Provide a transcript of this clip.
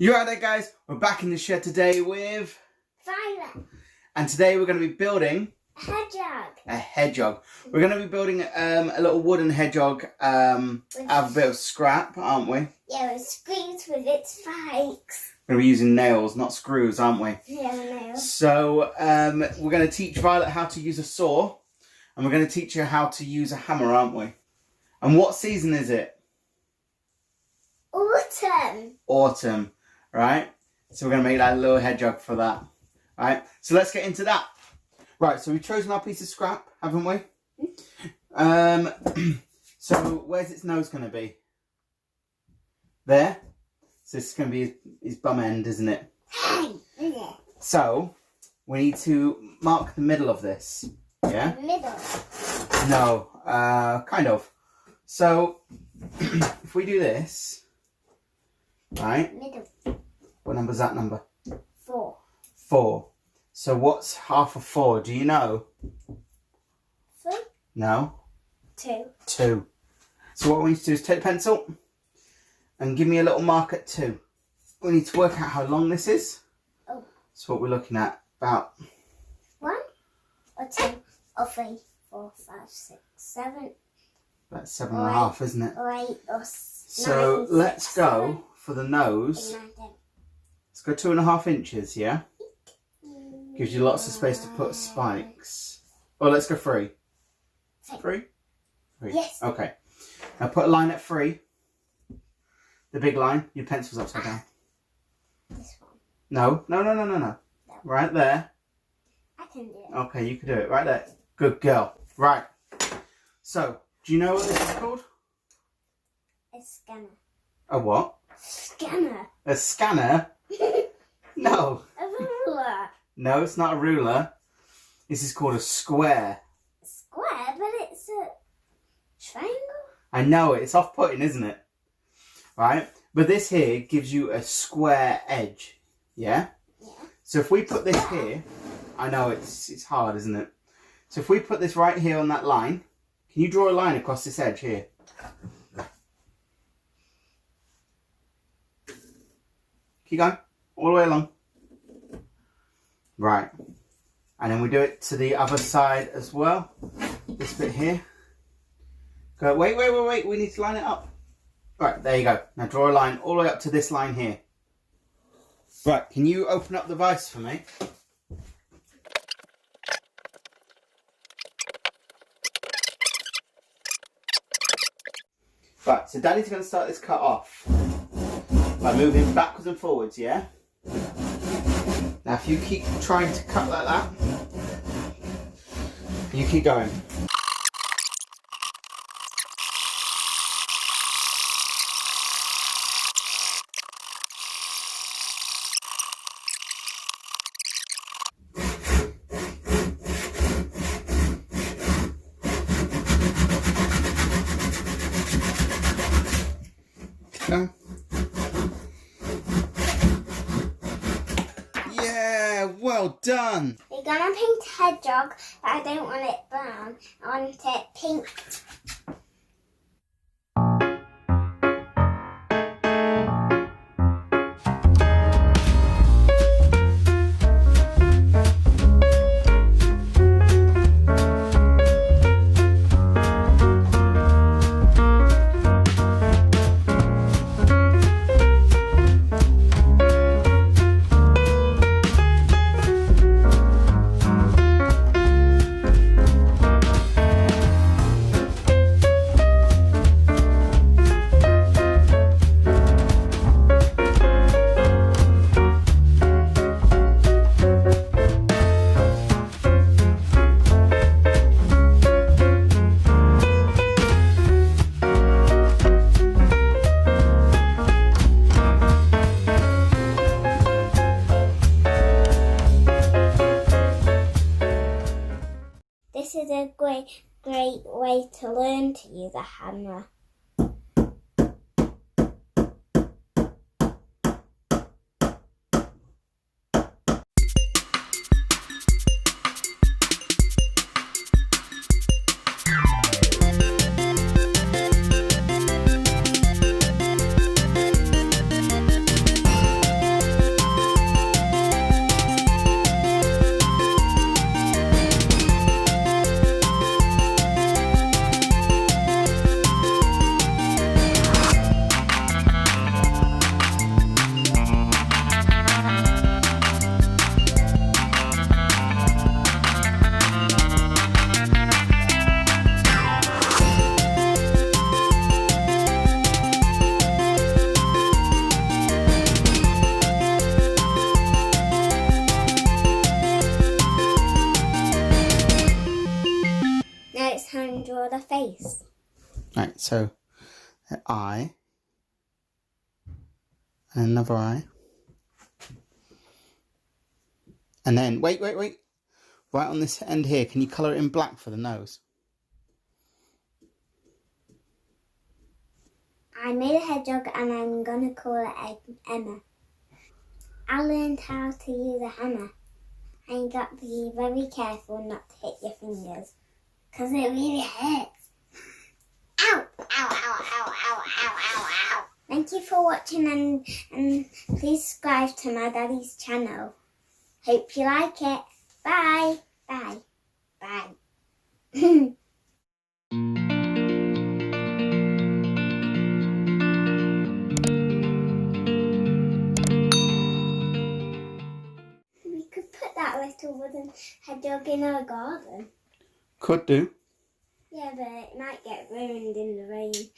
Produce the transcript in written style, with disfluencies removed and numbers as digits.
You alright there, guys? We're back in the shed today with Violet. And today we're going to be building Hedgehog. a hedgehog. We're going to be building a little wooden hedgehog out of a bit of scrap, aren't we? Yeah, with screws with its spikes. We're going to be using nails, not screws, aren't we? Yeah, nails. So we're going to teach Violet how to use a saw, and we're going to teach her how to use a hammer, aren't we? And what season is it? Autumn. Autumn, right? So we're going to make that little hedgehog for that, right? So let's get into that. Right, so we've chosen our piece of scrap, haven't we? So where's its nose going to be? There. So this is going to be his bum end, isn't it? Yeah. So we need to mark the middle of this. Yeah? Middle. No, kind of. So if we do this, right? Middle. What number's that number? 4. 4. So what's half of 4? Do you know? 3. No? 2. 2. So what we need to do is take a pencil and give me a little mark at 2. We need to work out how long this is. Oh. So what we're looking at, about 1 or 2 or 3, 4, 5, 6, 7. about 7.5, isn't it? Or 8 or 9. So let's go for the nose. 8, 9, 10. Let's go 2.5 inches, yeah? Gives you lots of space to put spikes. Well, let's go 3. 3? 3. Yes. Okay. Now put a line at 3. The big line. Your pencil's upside down. This one. No. No. Right there. I can do it. Okay, you can do it. Right there. Good girl. Right. So, do you know what this is called? A scanner. A what? Scanner. A scanner? No. A ruler. No, it's not a ruler. This is called a square. A square, but it's a triangle. I know it. It's off-putting, isn't it? Right? But this here gives you a square edge. Yeah? Yeah. So if we put this here, I know it's hard, isn't it? So if we put this right here on that line, can you draw a line across this edge here? Keep going. All the way along. Right. And then we do it to the other side as well. This bit here. Go, wait. We need to line it up. Right, there you go. Now draw a line all the way up to this line here. Right, can you open up the vise for me? Right, so Daddy's going to start this cut off by moving backwards and forwards, yeah? Now if you keep trying to cut like that, you keep going. Go. Yeah, well done. We're gonna paint hedgehog, but I don't want it brown. I want it pink. This is a great way to learn to use a hammer. a face. Right, so an eye. And another eye. And then, wait. Right on this end here, can you colour it in black for the nose? I made a hedgehog and I'm gonna call it Emma. I learned how to use a hammer. And you got to be very careful not to hit your fingers. Because it really hurts. Ow! Ow, ow, ow, ow, ow, ow, ow. Thank you for watching and please subscribe to my daddy's channel. Hope you like it. Bye. Bye. Bye. We could put that little wooden hedgehog in our garden. Could do. Yeah, but it might get ruined in the rain.